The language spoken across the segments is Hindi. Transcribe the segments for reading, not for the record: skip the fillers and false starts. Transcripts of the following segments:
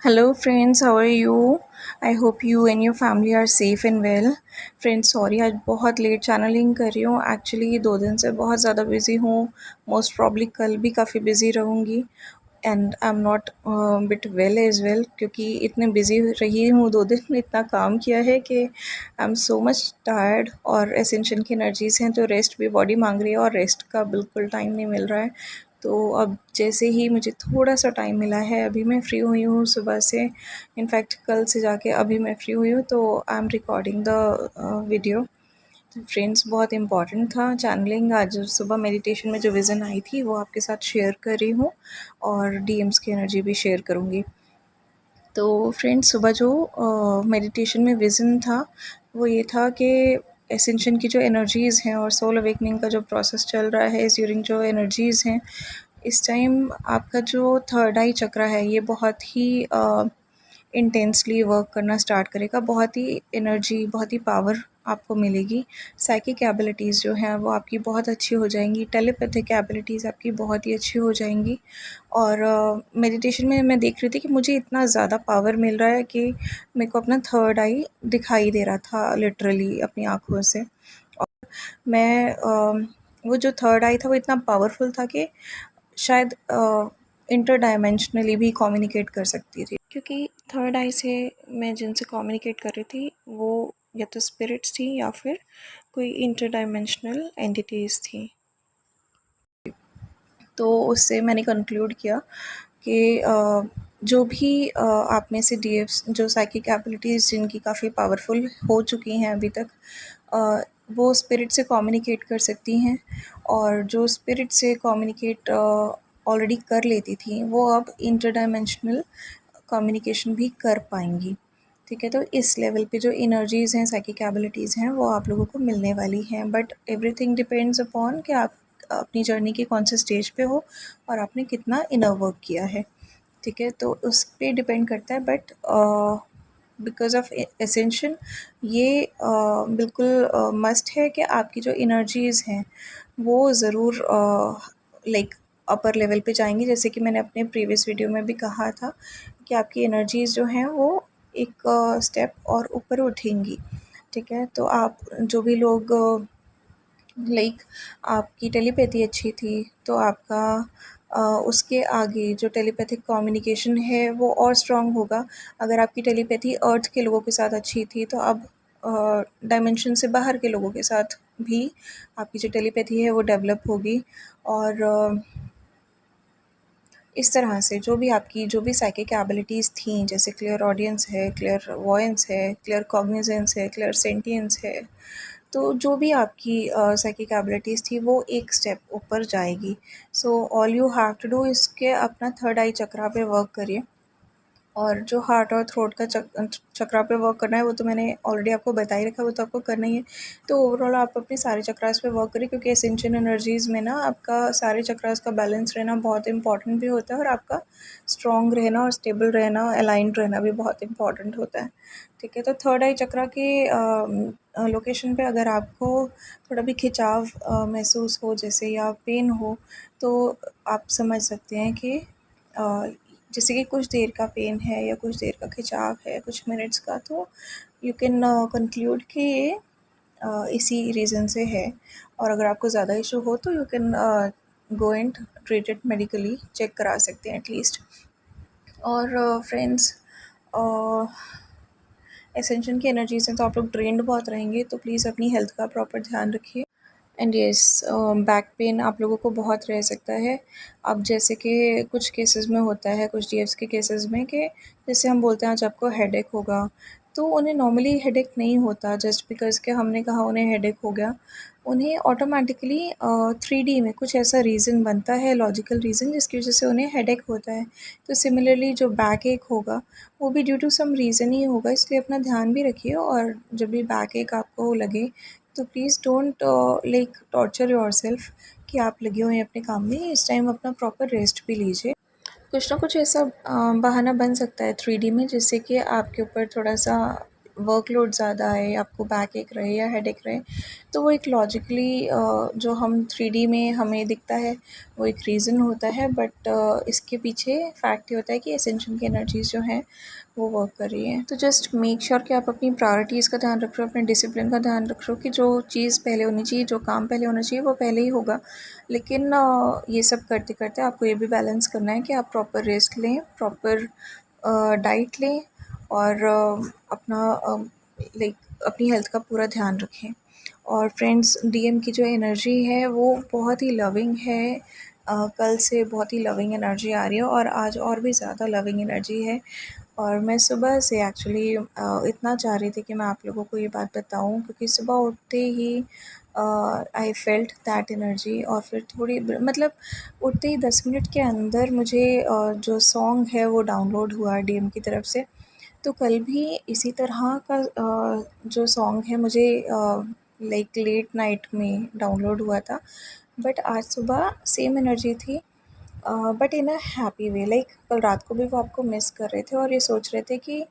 Hello friends, how are you? I hope you and your family are safe and well. Friends, sorry आज बहुत लेट चैनलिंग कर रही हूँ. एक्चुअली 2 दिन से बहुत ज़्यादा बिज़ी हूँ. मोस्ट प्रॉब्ली कल भी काफ़ी बिज़ी रहूँगी. And I am not bit well as well क्योंकि इतने बिज़ी रही हूँ 2 दिन. इतना काम किया है कि I am so much tired और एसेंशियल की एनर्जीज़ हैं तो रेस्ट भी बॉडी मांग रही है और रेस्ट का बिल्कुल टाइम नहीं मिल रहा है. तो अब जैसे ही मुझे थोड़ा सा टाइम मिला है, अभी मैं फ्री हुई हूँ सुबह से. इनफैक्ट कल से जाके अभी मैं फ्री हुई हूँ, तो I am recording the video. Friends, बहुत इम्पॉर्टेंट था चैनलिंग. आज सुबह मेडिटेशन में जो विज़न आई थी वो आपके साथ शेयर कर रही हूँ और डीएम्स की एनर्जी भी शेयर करूँगी. तो फ्रेंड्स, सुबह जो मेडिटेशन में विज़न था वो ये था कि एसेंशन की जो एनर्जीज़ हैं और सोल अवेकनिंग का जो प्रोसेस चल रहा है, इस ड्यूरिंग जो एनर्जीज़ हैं, इस टाइम आपका जो थर्ड आई चक्रा है ये बहुत ही इंटेंसली वर्क करना स्टार्ट करेगा. बहुत ही एनर्जी, बहुत ही पावर आपको मिलेगी. साइकिक एबिलिटीज़ जो हैं वो आपकी बहुत अच्छी हो जाएंगी. टेलीपैथिक एबिलिटीज़ आपकी बहुत ही अच्छी हो जाएंगी. और मेडिटेशन में मैं देख रही थी कि मुझे इतना ज़्यादा पावर मिल रहा है कि मेरे को अपना थर्ड आई दिखाई दे रहा था लिटरली अपनी आँखों से. और मैं वो जो थर्ड आई था वो इतना पावरफुल था कि शायद इंटर डायमेंशनली भी कम्युनिकेट कर सकती थी, क्योंकि थर्ड आई से मैं जिनसे कम्युनिकेट कर रही थी वो या तो स्पिरिट्स थी या फिर कोई इंटर डायमेंशनल एंटिटीज़ थी. तो उससे मैंने कंक्लूड किया कि जो भी आप में से डीएफ्स जो साइकिक एबिलिटीज़ जिनकी काफ़ी पावरफुल हो चुकी हैं अभी तक, वो स्पिरिट से कम्युनिकेट कर सकती हैं. और जो स्पिरिट से कम्युनिकेट ऑलरेडी कर लेती थी वो अब इंटर डायमेंशनल कम्युनिकेशन भी कर पाएंगी. ठीक है, तो इस लेवल पे जो एनर्जीज़ हैं, साइकिक एबिलिटीज़ हैं, वो आप लोगों को मिलने वाली हैं. बट एवरीथिंग डिपेंड्स अपॉन कि आप अपनी जर्नी के कौन से स्टेज पे हो और आपने कितना इनर वर्क किया है. ठीक है, तो उस पे डिपेंड करता है. बट बिकॉज ऑफ एसेंशन ये बिल्कुल मस्ट है कि आपकी जो एनर्जीज़ हैं वो ज़रूर लाइक अपर लेवल पे जाएंगी. जैसे कि मैंने अपने प्रीवियस वीडियो में भी कहा था कि आपकी एनर्जीज़ जो हैं वो एक स्टेप और ऊपर उठेंगी. ठीक है, तो आप जो भी लोग लाइक आपकी टेलीपैथी अच्छी थी तो आपका उसके आगे जो टेलीपैथिक कम्युनिकेशन है वो और स्ट्रॉन्ग होगा. अगर आपकी टेलीपैथी अर्थ के लोगों के साथ अच्छी थी तो अब डायमेंशन से बाहर के लोगों के साथ भी आपकी जो टेलीपैथी है वो डेवलप होगी. और इस तरह से जो भी साइकिक एबिलिटीज़ थी, जैसे क्लियर ऑडियंस है, क्लियर वॉयंस है, क्लियर कॉग्निजेंस है, क्लियर सेंटियंस है, तो जो भी आपकी साइकिक एबिलिटीज़ थी वो एक स्टेप ऊपर जाएगी. So all you have to do इसके अपना थर्ड आई चक्रा पे वर्क करिए. और जो हार्ट और थ्रोट का चक्रा पे वर्क करना है वो तो मैंने ऑलरेडी आपको बता ही रखा है, वो तो आपको करना ही है. तो ओवरऑल आप अपने सारे चक्रास पे वर्क करिए, क्योंकि एसेंशियल एनर्जीज़ में ना आपका सारे चक्रास का बैलेंस रहना बहुत इंपॉर्टेंट भी होता है और आपका स्ट्रॉन्ग रहना और स्टेबल रहना, अलाइंड रहना भी बहुत इंपॉर्टेंट होता है. ठीक है, तो थर्ड आई चक्रा के लोकेशन पे अगर आपको थोड़ा भी खिंचाव महसूस हो जैसे या पेन हो, तो आप समझ सकते हैं कि जैसे कि कुछ देर का पेन है या कुछ देर का खिंचाव है, कुछ मिनट्स का, तो यू कैन कंक्लूड कि ये इसी रीज़न से है. और अगर आपको ज़्यादा इशू हो तो you can go and treat it medically, check करा सकते हैं एटलीस्ट. और फ्रेंड्स, एसेंशन की एनर्जीज हैं तो आप लोग ड्रेन्ड बहुत रहेंगे, तो प्लीज़ अपनी हेल्थ का प्रॉपर ध्यान रखिए. एंड येस, बैक पेन आप लोगों को बहुत रह सकता है. अब जैसे कि कुछ केसेस में होता है, कुछ डीएफ्स के केसेस में, कि जैसे हम बोलते हैं आज आपको हेडेक होगा, तो उन्हें नॉर्मली हेडेक नहीं होता जस्ट बिकॉज के हमने कहा उन्हें हेडेक हो गया. उन्हें ऑटोमेटिकली 3D में कुछ ऐसा रीज़न बनता है, लॉजिकल रीज़न, जिसकी वजह से उन्हें हेडेक होता है. तो सिमिलरली जो बैक एक होगा वो भी ड्यू टू सम रीज़न ही होगा, इसलिए अपना ध्यान भी रखिए. और जब भी बैक एक आपको लगे तो please don't like torture yourself कि आप लगे हुए हैं अपने काम में. इस टाइम अपना प्रॉपर रेस्ट भी लीजिए. कुछ ना कुछ ऐसा बहाना बन सकता है 3D में जिससे कि आपके ऊपर थोड़ा सा वर्कलोड ज़्यादा है, आपको बैक एक रहे या हेडेक रहे, तो वो एक लॉजिकली जो हम 3D में हमें दिखता है वो एक रीज़न होता है, बट इसके पीछे फैक्ट ये होता है कि एसेंशियल की एनर्जीज़ जो हैं वो वर्क कर रही हैं। तो जस्ट मेक श्योर कि आप अपनी प्रायोरिटीज़ का ध्यान रख रहे हो, अपने डिसिप्लिन का ध्यान रख रहे हो कि जो चीज़ पहले होनी चाहिए, जो काम पहले होना चाहिए वो पहले ही होगा। लेकिन ये सब करते करते आपको ये भी बैलेंस करना है कि आप प्रॉपर रेस्ट लें, प्रॉपर डाइट लें और अपना लाइक अपनी हेल्थ का पूरा ध्यान रखें। और फ्रेंड्स, डीएम की जो एनर्जी है वो बहुत ही लविंग है। कल से बहुत ही लविंग एनर्जी आ रही है और आज और भी ज़्यादा लविंग एनर्जी है। और मैं सुबह से एक्चुअली इतना चाह रही थी कि मैं आप लोगों को ये बात बताऊं, क्योंकि सुबह उठते ही आई फेल्ट दैट एनर्जी। और फिर थोड़ी मतलब उठते ही 10 मिनट के अंदर मुझे जो सॉन्ग है वो डाउनलोड हुआ डीएम की तरफ से। तो कल भी इसी तरह का जो सॉन्ग है मुझे लाइक लेट नाइट में डाउनलोड हुआ था, बट आज सुबह सेम एनर्जी थी, but in a happy way. Like कल रात को भी वो आपको मिस कर रहे थे और ये सोच रहे थे कि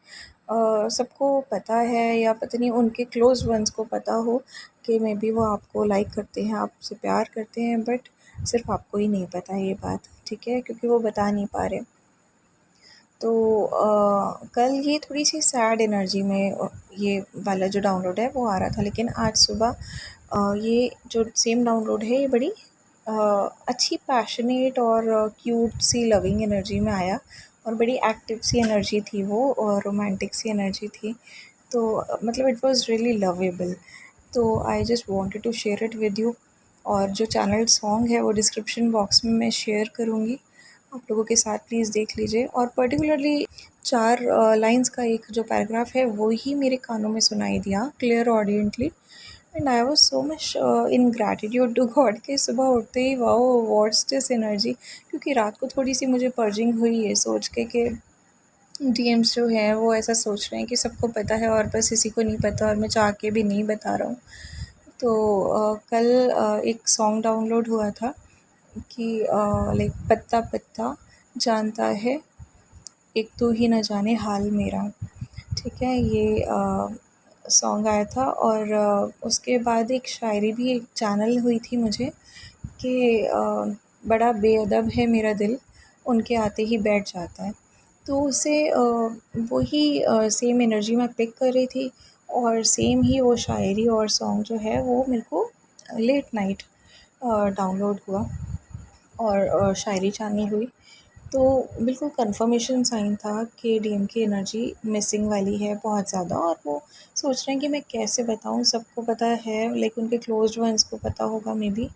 सबको पता है या पता नहीं उनके क्लोज वंस को पता हो कि मे बी वो आपको लाइक करते हैं, आपसे प्यार करते हैं, बट सिर्फ आपको ही नहीं पता ये बात, ठीक है, क्योंकि वो बता नहीं पा रहे। तो कल ये थोड़ी सी सैड एनर्जी में ये वाला जो डाउनलोड है वो आ रहा था, लेकिन आज सुबह ये जो सेम डाउनलोड है ये बड़ी अ, अच्छी पैशनेट और क्यूट सी लविंग एनर्जी में आया और बड़ी एक्टिव सी एनर्जी थी वो और रोमांटिक सी एनर्जी थी। तो मतलब इट वाज रियली लवेबल। तो I just wanted to share it with you. और जो चैनल सॉन्ग है वो डिस्क्रिप्शन बॉक्स में मैं शेयर करूँगी, आप लोगों के साथ प्लीज़ देख लीजिए। और पर्टिकुलरली 4 लाइन्स का एक जो पैराग्राफ है वो ही मेरे कानों में सुनाई दिया clear audibly, and I was so much in gratitude to God कि सुबह उठते ही वाओ व्हाट्स दिस एनर्जी। क्योंकि रात को थोड़ी सी मुझे पर्जिंग हुई ये सोच के डीएम्स जो हैं वो ऐसा सोच रहे हैं कि सबको पता है और बस इसी को नहीं पता और मैं चाह के भी नहीं बता रहा हूँ। तो कल एक सॉन्ग डाउनलोड हुआ था कि लाइक पत्ता पत्ता जानता है एक तू ही न जाने हाल मेरा, ठीक है, ये सॉन्ग आया था। और उसके बाद एक शायरी भी एक चैनल हुई थी मुझे कि बड़ा बेअदब है मेरा दिल उनके आते ही बैठ जाता है। तो उसे वही सेम एनर्जी मैं पिक कर रही थी और सेम ही वो शायरी और सॉन्ग जो है वो मेरे को लेट नाइट डाउनलोड हुआ और शायरी चैनल हुई। तो बिल्कुल कंफर्मेशन साइन था कि डीएम की एनर्जी मिसिंग वाली है बहुत ज़्यादा, और वो सोच रहे हैं कि मैं कैसे बताऊँ, सबको पता है, लाइक उनके क्लोज्ड वंस को पता होगा मे बी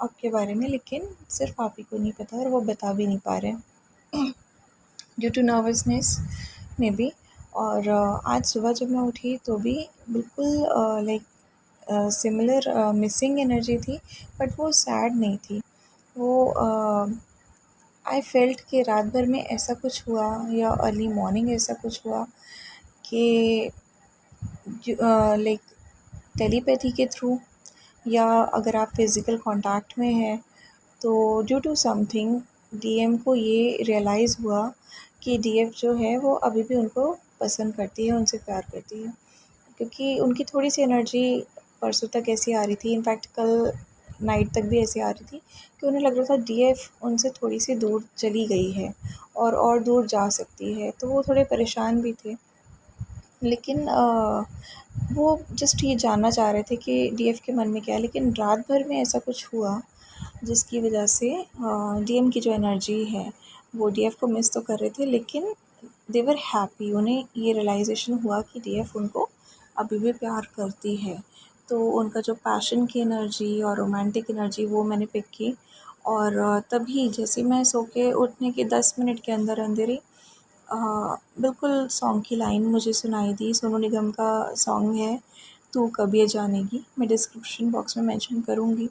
आपके बारे में, लेकिन सिर्फ आप ही को नहीं पता और वो बता भी नहीं पा रहे हैं due to nervousness maybe. और आज सुबह जब मैं उठी तो भी बिल्कुल लाइक सिमिलर मिसिंग एनर्जी थी, बट वो सैड नहीं थी। वो आई फेल्ट कि रात भर में ऐसा कुछ हुआ या अर्ली मॉर्निंग ऐसा कुछ हुआ कि लाइक टेलीपैथी के थ्रू, या अगर आप फिज़िकल कांटेक्ट में हैं तो ड्यू टू समथिंग डीएम को ये रियलाइज़ हुआ कि डीएफ जो है वो अभी भी उनको पसंद करती है, उनसे प्यार करती है। क्योंकि उनकी थोड़ी-सी एनर्जी परसों तक ऐसी आ रही थी, इनफैक्ट कल नाइट तक भी ऐसी आ रही थी कि उन्हें लग रहा था डीएफ उनसे थोड़ी-सी दूर चली गई है और दूर जा सकती है, तो वो थोड़े परेशान भी थे। लेकिन वो जस्ट ये जानना चाह रहे थे कि डीएफ के मन में क्या है, लेकिन रात भर में ऐसा कुछ हुआ जिसकी वजह से डीएम की जो एनर्जी है वो डीएफ को मिस तो कर रहे थे, लेकिन दे वर हैप्पी। उन्हें ये रियलाइज़ेशन हुआ कि डीएफ उनको अभी भी प्यार करती है। तो उनका जो पैशन की एनर्जी और रोमांटिक एनर्जी वो मैंने पिक की। और तभी जैसे मैं सो के उठने के 10 मिनट के अंदर अंदर ही बिल्कुल सॉन्ग की लाइन मुझे सुनाई दी। सोनू निगम का सॉन्ग है तू कब ये जानेगी, मैं डिस्क्रिप्शन बॉक्स में मेंशन करूँगी।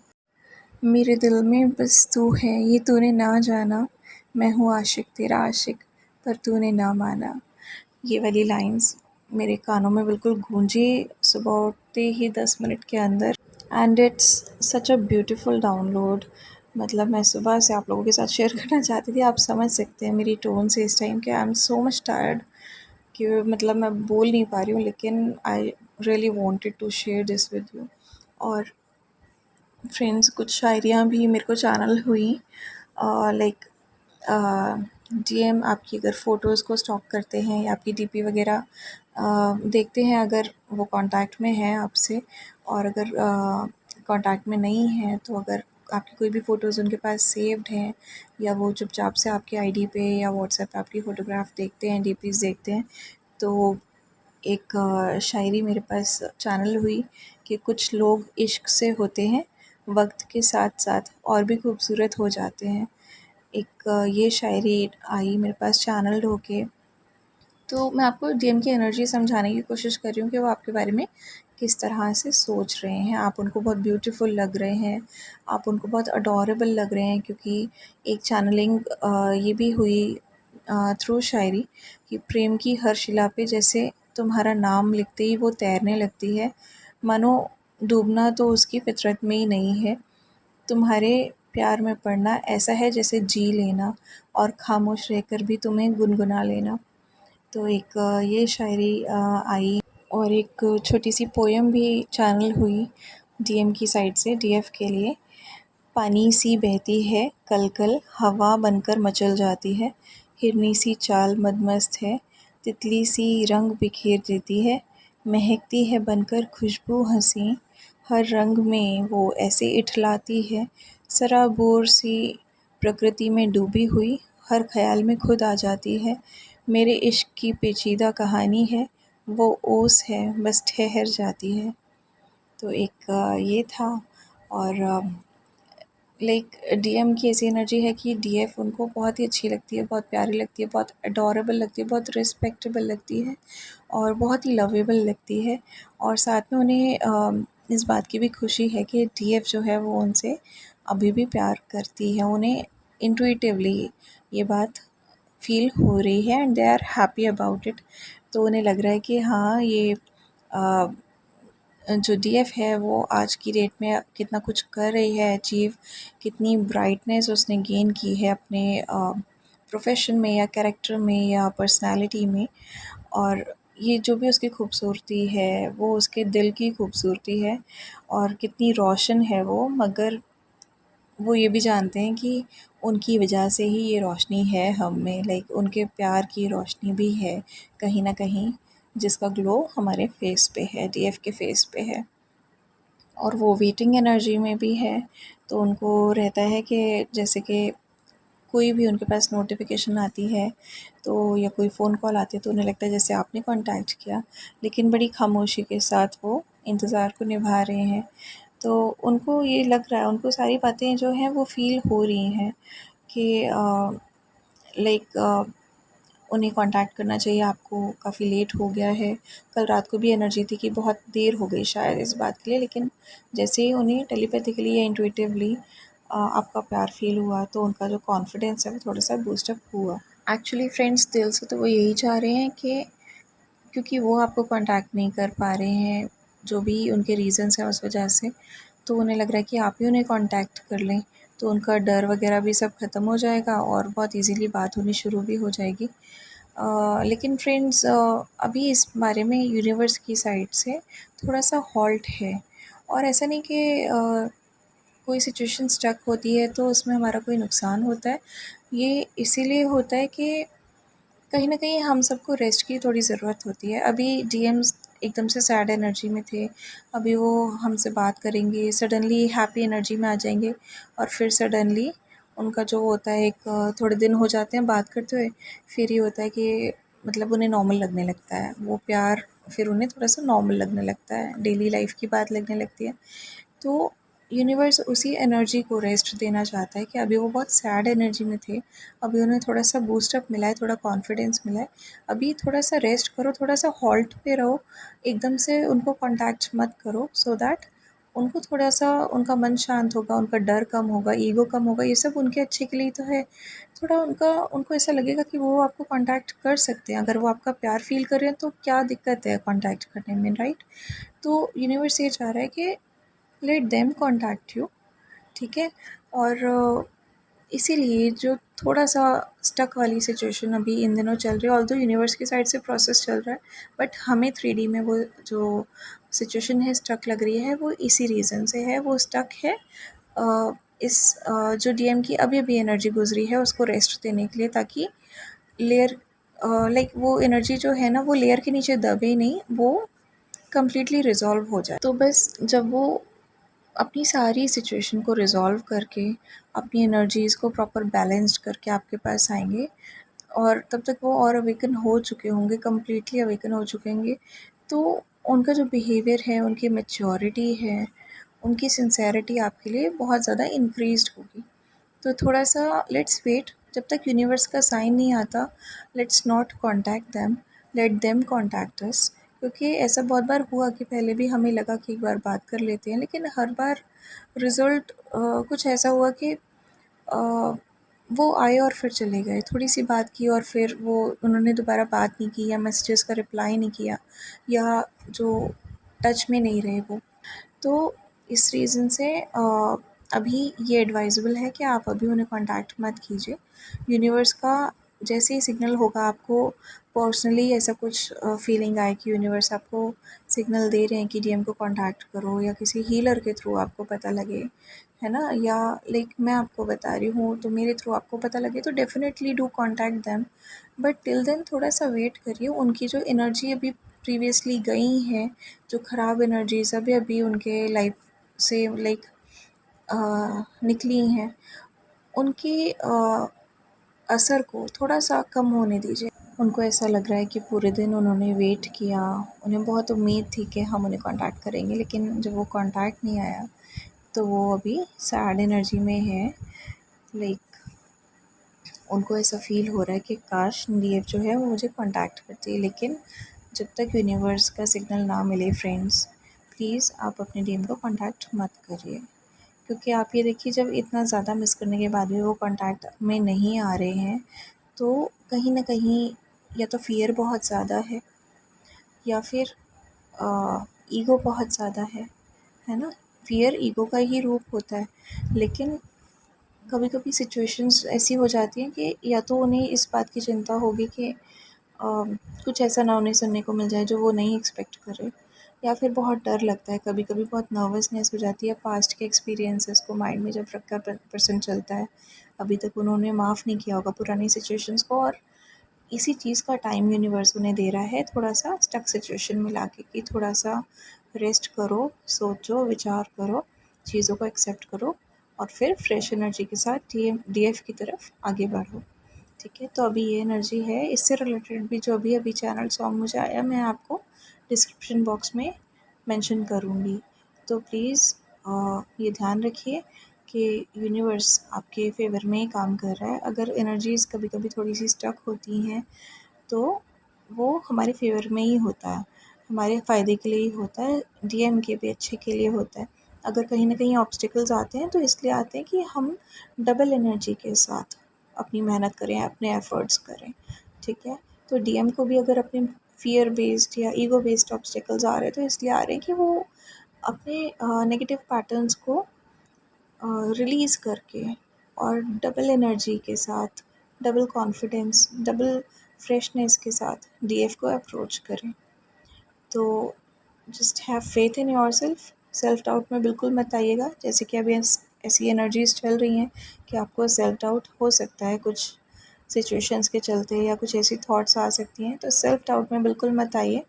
मेरे दिल में बस तू है ये तूने ना जाना, मैं हूँ आशिक तेरा आशिक पर तूने ना माना। ये वाली लाइन्स मेरे कानों में बिल्कुल गूंजी सुबह उठते ही 10 मिनट के अंदर, and it's such a beautiful download. मतलब मैं सुबह से आप लोगों के साथ शेयर करना चाहती थी, आप समझ सकते हैं मेरी टोन से इस टाइम कि I am so much tired. कि मतलब मैं बोल नहीं पा रही हूँ, लेकिन I really wanted to share this with you. और फ्रेंड्स, कुछ शायरियाँ भी मेरे को चैनल हुई, लाइक डीएम आपकी अगर फ़ोटोज़ को स्टॉक करते हैं या आपकी डीपी वगैरह देखते हैं, अगर वो कांटेक्ट में है आपसे, और अगर कांटेक्ट में नहीं है तो अगर आपकी कोई भी फ़ोटोज़ उनके पास सेव्ड हैं या वो चुपचाप से आपके आईडी पे या व्हाट्सएप पे आपकी फ़ोटोग्राफ देखते हैं, डीपीज़ देखते हैं, तो एक शायरी मेरे पास चैनल हुई कि कुछ लोग इश्क से होते हैं, वक्त के साथ साथ और भी खूबसूरत हो जाते हैं। एक ये शायरी आई मेरे पास चैनल होके। तो मैं आपको डीएम की एनर्जी समझाने की कोशिश कर रही हूँ कि वो आपके बारे में किस तरह से सोच रहे हैं। आप उनको बहुत ब्यूटीफुल लग रहे हैं, आप उनको बहुत अडोरेबल लग रहे हैं, क्योंकि एक चैनलिंग ये भी हुई थ्रू शायरी कि प्रेम की हर शिला पे जैसे तुम्हारा नाम लिखते ही वो तैरने लगती है, मानो डूबना तो उसकी फितरत में ही नहीं है। तुम्हारे प्यार में पड़ना ऐसा है जैसे जी लेना, और खामोश रहकर भी तुम्हें गुनगुना लेना। तो एक ये शायरी आई, और एक छोटी सी पोएम भी चैनल हुई डीएम की साइड से डीएफ के लिए। पानी सी बहती है कल कल, हवा बनकर मचल जाती है, हिरनी सी चाल मदमस्त है, तितली सी रंग बिखेर देती है, महकती है बनकर खुशबू हंसी, हर रंग में वो ऐसे इठलाती है, सराबोर सी प्रकृति में डूबी हुई, हर ख़याल में खुद आ जाती है, मेरे इश्क की पेचीदा कहानी है, वो ओस है बस ठहर जाती है। तो एक ये था। और लाइक डीएम की ऐसी एनर्जी है कि डीएफ उनको बहुत ही अच्छी लगती है, बहुत प्यारी लगती है, बहुत अडोरेबल लगती है, बहुत रिस्पेक्टेबल लगती है, और बहुत ही लवेबल लगती है। और साथ में उन्हें इस बात की भी खुशी है कि डीएफ जो है वो उनसे अभी भी प्यार करती है। उन्हें इंट्यूटिवली ये बात फ़ील हो रही है and they are happy about it. तो उन्हें लग रहा है कि हाँ, ये जो डीएफ है वो आज की डेट में कितना कुछ कर रही है अचीव, कितनी ब्राइटनेस उसने गेन की है अपने प्रोफेशन में या कैरेक्टर में या पर्सनालिटी में। और ये जो भी उसकी खूबसूरती है वो उसके दिल की खूबसूरती है, और कितनी रोशन है वो, मगर वो ये भी जानते हैं कि उनकी वजह से ही ये रोशनी है हम में, लाइक उनके प्यार की रोशनी भी है कहीं ना कहीं, जिसका ग्लो हमारे फेस पे है, डीएफ के फेस पे है। और वो वेटिंग एनर्जी में भी है, तो उनको रहता है कि जैसे कि कोई भी उनके पास नोटिफिकेशन आती है तो या कोई फ़ोन कॉल आती है तो उन्हें लगता है जैसे आपने कांटेक्ट किया, लेकिन बड़ी खामोशी के साथ वो इंतज़ार को निभा रहे हैं। तो उनको ये लग रहा है, उनको सारी बातें जो हैं वो फ़ील हो रही हैं कि लाइक उन्हें कांटेक्ट करना चाहिए आपको, काफ़ी लेट हो गया है। कल रात को भी एनर्जी थी कि बहुत देर हो गई शायद इस बात के लिए, लेकिन जैसे ही उन्हें टेलीपैथिकली या इंट्यूटिवली आपका प्यार फ़ील हुआ तो उनका जो कॉन्फिडेंस है वो थोड़ा-सा बूस्ट अप हुआ। एक्चुअली फ्रेंड्स, दिल से तो वो यही चाह रहे हैं कि क्योंकि वो आपको कांटेक्ट नहीं कर पा रहे हैं, जो भी उनके रीज़न्स हैं उस वजह से, तो उन्हें लग रहा है कि आप ही उन्हें कांटेक्ट कर लें, तो उनका डर वगैरह भी सब ख़त्म हो जाएगा और बहुत ईज़िली बात होनी शुरू भी हो जाएगी। लेकिन फ्रेंड्स, अभी इस बारे में यूनिवर्स की साइड से थोड़ा-सा हॉल्ट है, और ऐसा नहीं कि कोई सिचुएशन स्टक होती है तो उसमें हमारा कोई नुकसान होता है। ये इसीलिए होता है कि कहीं न कहीं हम सबको रेस्ट की थोड़ी ज़रूरत होती है। अभी डीएम्स एकदम से सैड एनर्जी में थे, अभी वो हमसे बात करेंगे, सडनली हैप्पी एनर्जी में आ जाएँगे, और फिर सडनली उनका जो होता है एक थोड़े दिन हो जाते हैं बात करते हुए, फिर ये होता है कि मतलब उन्हें नॉर्मल लगने लगता है। वो प्यार फिर उन्हें थोड़ा-सा नॉर्मल लगने लगता है, डेली लाइफ़ की बात लगने लगती है। तो यूनिवर्स उसी एनर्जी को रेस्ट देना चाहता है कि अभी वो बहुत सैड एनर्जी में थे, अभी उन्हें थोड़ा-सा बूस्ट अप मिला है, थोड़ा कॉन्फिडेंस मिला है, अभी थोड़ा-सा रेस्ट करो, थोड़ा-सा हॉल्ट पे रहो, एकदम से उनको कॉन्टैक्ट मत करो, सो दैट उनको थोड़ा-सा उनका मन शांत होगा, उनका डर कम होगा, ईगो कम होगा, ये सब उनके अच्छे के लिए ही तो है। थोड़ा उनको ऐसा लगेगा कि वो आपको कॉन्टैक्ट कर सकते हैं, अगर वो आपका प्यार फ़ील कर रहे हैं तो क्या दिक्कत है कॉन्टैक्ट करने में, राइट? तो यूनिवर्स ये चाह रहा है कि लेट देम कॉन्टैक्ट यू, ठीक है? और इसीलिए जो थोड़ा-सा स्टक वाली सिचुएशन अभी इन दिनों चल रही है, ऑल्दो यूनिवर्स की साइड से प्रोसेस चल रहा है, बट हमें 3D में वो जो सिचुएशन है स्टक लग रही है, वो इसी रीज़न से है। वो स्टक है जो डीएम की अभी-अभी एनर्जी गुज़री है उसको रेस्ट देने के लिए, ताकि लेयर लाइक वो एनर्जी जो है ना वो लेयर के नीचे दबे नहीं, वो कंप्लीटली रिज़ॉल्व हो जाए। तो बस जब वो अपनी सारी सिचुएशन को रिज़ॉल्व करके, अपनी एनर्जीज़ को प्रॉपर बैलेंस्ड करके आपके पास आएँगे, और तब तक वो और अवेकन हो चुके होंगे, कंप्लीटली अवेकन हो चुके होंगे। तो उनका जो बिहेवियर है, उनकी मैच्योरिटी है, उनकी सिंसेरिटी आपके लिए बहुत ज़्यादा इंक्रीज़्ड होगी। तो थोड़ा-सा लेट्स वेट, जब तक यूनिवर्स का साइन नहीं आता, let's not contact them, let them contact us. क्योंकि ऐसा बहुत बार हुआ कि पहले भी हमें लगा कि एक बार बात कर लेते हैं, लेकिन हर बार रिज़ल्ट कुछ ऐसा हुआ कि अ, वो आए और फिर चले गए। थोड़ी-सी बात की और फिर वो उन्होंने दोबारा बात नहीं की, या मैसेजेस का रिप्लाई नहीं किया, या जो टच में नहीं रहे वो। तो इस रीज़न से अभी ये एडवाइज़ेबल है कि आप अभी उन्हें कॉन्टैक्ट मत कीजिए। यूनिवर्स का जैसे ही सिग्नल होगा, आपको पर्सनली ऐसा कुछ फीलिंग आए कि यूनिवर्स आपको सिग्नल दे रहे हैं कि डीएम को कॉन्टैक्ट करो, या किसी हीलर के थ्रू आपको पता लगे, है ना? या लाइक मैं आपको बता रही हूँ तो मेरे थ्रू आपको पता लगे, तो definitely do contact them. But till then थोड़ा-सा वेट करिए। उनकी जो एनर्जी अभी प्रीवियसली गई हैं, जो ख़राब एनर्जीज़ अभी-अभी उनके लाइफ से लाइक निकली हैं, उनके असर को थोड़ा-सा कम होने दीजिए। उनको ऐसा लग रहा है कि पूरे दिन उन्होंने वेट किया, उन्हें बहुत उम्मीद थी कि हम उन्हें कॉन्टैक्ट करेंगे, लेकिन जब वो कॉन्टैक्ट नहीं आया, तो वो अभी सैड एनर्जी में है। लाइक उनको ऐसा फ़ील हो रहा है कि काश डीएफ जो है वो मुझे कॉन्टैक्ट करती है, लेकिन जब तक यूनिवर्स का सिग्नल ना मिले फ्रेंड्स, प्लीज़ आप अपने डीएम को कॉन्टैक्ट मत करिए। क्योंकि आप ये देखिए, जब इतना ज़्यादा मिस करने के बाद भी वो कॉन्टैक्ट में नहीं आ रहे हैं, तो कहीं न कहीं या तो फ़ियर बहुत ज़्यादा या फिर ईगो बहुत ज़्यादा है ना? फ़ियर ईगो का ही रूप होता है, लेकिन कभी-कभी सिचुएशंस ऐसी हो जाती हैं कि या तो उन्हें इस बात की चिंता होगी कि कुछ ऐसा ना उन्हें सुनने को मिल जाए जो वो नहीं एक्सपेक्ट कर रहे, या फिर बहुत डर लगता है, कभी-कभी बहुत नर्वसनेस हो जाती है पास्ट के एक्सपीरियंसेस को माइंड में जब रखकर पर्सन चलता है। अभी तक उन्होंने माफ़ नहीं किया होगा पुरानी सिचुएशंस को, और इसी चीज़ का टाइम यूनिवर्स उन्हें दे रहा है, थोड़ा-सा स्टक सिचुएशन में लाके कि थोड़ा-सा रेस्ट करो, सोचो, विचार करो, चीज़ों को एक्सेप्ट करो, और फिर फ्रेश एनर्जी के साथ डीएफ की तरफ आगे बढ़ो। ठीक है? तो अभी ये एनर्जी है, इससे रिलेटेड भी जो अभी-अभी चैनल सॉन्ग मुझे आया, मैं आपको डिस्क्रिप्शन बॉक्स में मेंशन करूँगी। तो प्लीज़ ये ध्यान रखिए कि यूनिवर्स आपके फ़ेवर में ही काम कर रहा है। अगर एनर्जीज़ कभी-कभी थोड़ी-सी स्टक होती हैं, तो वो हमारे फ़ेवर में ही होता है, हमारे फ़ायदे के लिए ही होता है, डीएम के भी अच्छे के लिए होता है। अगर कहीं न कहीं ऑब्स्टिकल्स आते हैं, तो इसलिए आते हैं कि हम डबल एनर्जी के साथ अपनी मेहनत करें, अपने एफ़र्ट्स करें, ठीक है? तो डीएम को भी अगर अपने फ़ियर बेस्ड या ईगो बेस्ड ऑब्स्टिकल्स आ रहे हैं, तो इसलिए आ रहे हैं कि वो अपने नेगेटिव पैटर्न्स को रिलीज़ करके, और डबल एनर्जी के साथ, डबल कॉन्फिडेंस, डबल फ्रेशनेस के साथ डीएफ को अप्रोच करें। तो just have faith in yourself. Self doubt में बिल्कुल मत आइएगा। जैसे कि अभी ऐसी एनर्जीज़ चल रही हैं कि आपको सेल्फ डाउट हो सकता है कुछ सिचुएशंस के चलते, या कुछ ऐसी थॉट्स आ सकती हैं, तो सेल्फ डाउट में बिल्कुल मत आइए,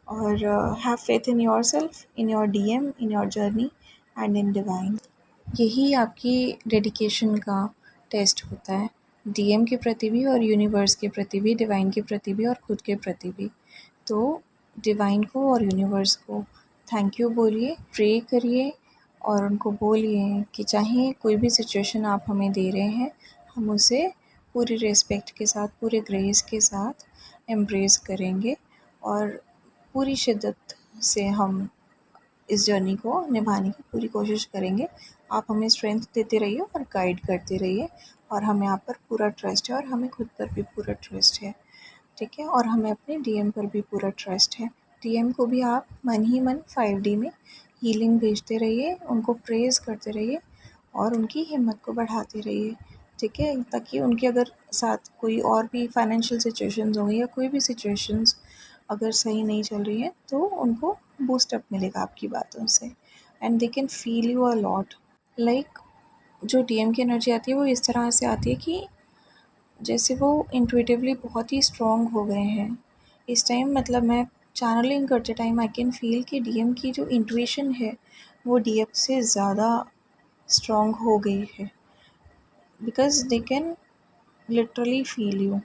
और have faith in yourself, in your DM, in your journey and in divine. यही आपकी डेडिकेशन का टेस्ट होता है, डीएम के प्रति भी, और यूनिवर्स के प्रति भी, डिवाइन के प्रति भी, और खुद के प्रति भी। तो डिवाइन को और यूनिवर्स को थैंक यू बोलिए, प्रे करिए, और उनको बोलिए कि चाहे कोई भी सिचुएशन आप हमें दे रहे हैं, हम उसे पूरी रिस्पेक्ट के साथ, पूरे ग्रेस के साथ एम्ब्रेस करेंगे, और पूरी शिद्दत से हम इस जर्नी को निभाने की पूरी कोशिश करेंगे। आप हमें स्ट्रेंथ देते रहिए और गाइड करते रहिए, और हमें आप पर पूरा ट्रस्ट है, और हमें खुद पर भी पूरा ट्रस्ट है, ठीक है? और हमें अपने डीएम पर भी पूरा ट्रस्ट है। डीएम को भी आप मन ही मन 5D में हीलिंग भेजते रहिए, उनको प्रेज़ करते रहिए, और उनकी हिम्मत को बढ़ाते रहिए, ठीक है, ताकि उनके अगर साथ कोई और भी फाइनेंशियल सिचुएशंस होंगी या कोई भी सिचुएशंस अगर सही नहीं चल रही है तो उनको बूस्ट अप मिलेगा आपकी बातों से, and they can feel you a lot. Like जो डीएम की एनर्जी आती है वो इस तरह से आती है कि जैसे वो इंट्यूटिवली बहुत ही स्ट्रॉन्ग हो गए हैं इस टाइम। मतलब मैं चैनलिंग करते टाइम आई कैन फील कि डीएम की जो इंट्यूशन है वो डीएफ से ज़्यादा स्ट्रॉन्ग हो गई है, because they can literally feel you.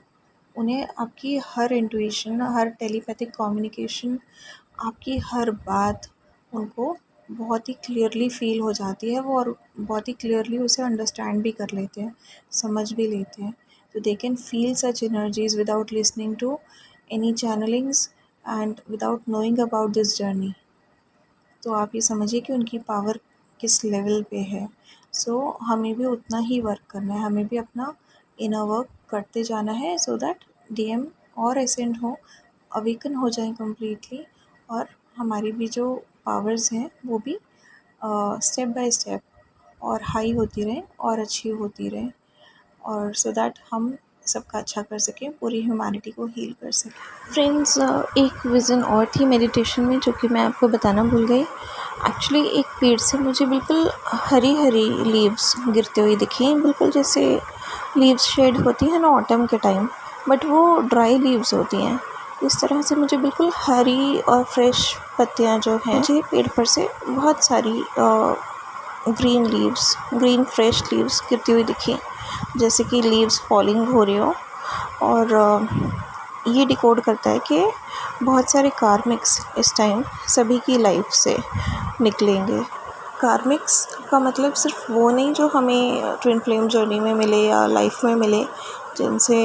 उन्हें आपकी हर इंट्यूशन, हर टेलीपैथिक कम्युनिकेशन, आपकी हर बात उनको बहुत ही क्लियरली फील हो जाती है वो, और बहुत ही क्लियरली उसे अंडरस्टैंड भी कर लेते हैं, समझ भी लेते हैं। तो they can feel such energies without listening to any channelings and without knowing about this journey. तो आप ये समझिए कि उनकी पावर किस लेवल पे है। सो हमें भी उतना ही वर्क करना है, हमें भी अपना इनर वर्क करते जाना है सो दैट डीएम और एसेंड हो, अवेकन हो जाएं कम्प्लीटली, और हमारी भी जो पावर्स हैं वो भी स्टेप बाय स्टेप और हाई होती रहें और अच्छी होती रहें, और सो दैट हम सबका अच्छा कर सकें, पूरी ह्यूमैनिटी को हील कर सकें। फ्रेंड्स, एक विज़न और थी मेडिटेशन में जो कि मैं आपको बताना भूल गई। एक्चुअली एक पेड़ से मुझे बिल्कुल हरी हरी लीव्स गिरते हुए दिखी, बिल्कुल जैसे लीव्स शेड होती है ना ऑटम के टाइम, बट वो ड्राई लीव्स होती हैं। इस तरह से मुझे बिल्कुल हरी और फ्रेश पत्तियां जो हैं, मुझे पेड़ पर से बहुत सारी ग्रीन फ्रेश लीव्स गिरती हुई दिखी, जैसे कि लीव्स फॉलिंग हो रही हो। और ये डिकोड करता है कि बहुत सारे कार्मिक्स इस टाइम सभी की लाइफ से निकलेंगे। कार्मिक्स का मतलब सिर्फ वो नहीं जो हमें ट्विन फ्लेम जर्नी में मिले या लाइफ में मिले, जिनसे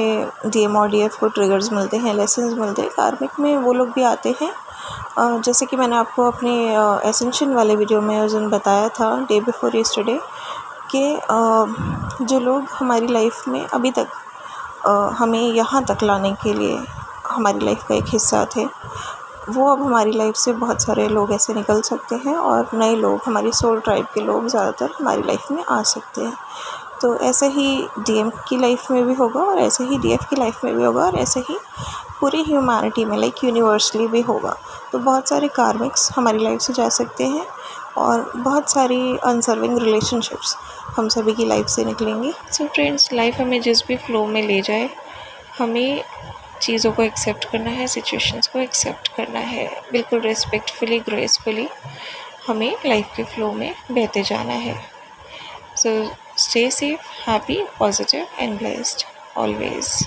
डीएम और डीएफ को ट्रिगर्स मिलते हैं, लेसन्स मिलते हैं। कार्मिक में वो लोग भी आते हैं, जैसे कि मैंने आपको अपने एसेंशन वाले वीडियो में उस दिन बताया था, डे बिफोर यस्टरडे, कि जो लोग हमारी लाइफ में अभी तक हमें यहाँ तक लाने के लिए हमारी लाइफ का एक हिस्सा थे, वो अब हमारी लाइफ से बहुत सारे लोग ऐसे निकल सकते हैं, और नए लोग, हमारी सोल ट्राइब के लोग ज़्यादातर हमारी लाइफ में आ सकते हैं। तो ऐसे ही डीएम की लाइफ में भी होगा, और ऐसे ही डीएफ की लाइफ में भी होगा, और ऐसे ही पूरी ह्यूमैनिटी में, लाइक यूनिवर्सली भी होगा। तो बहुत सारे कार्मिक्स हमारी लाइफ से जा सकते हैं, और बहुत सारी अनसर्विंग रिलेशनशिप्स हम सभी की लाइफ से निकलेंगी। सो फ्रेंड्स, लाइफ हमें जिस भी फ्लो में ले जाए, हमें चीज़ों को एक्सेप्ट करना है, सिचुएशंस को एक्सेप्ट करना है, बिल्कुल रिस्पेक्टफुली, ग्रेसफुली हमें लाइफ के फ्लो में बहते जाना है। So stay safe, happy, positive and blessed always.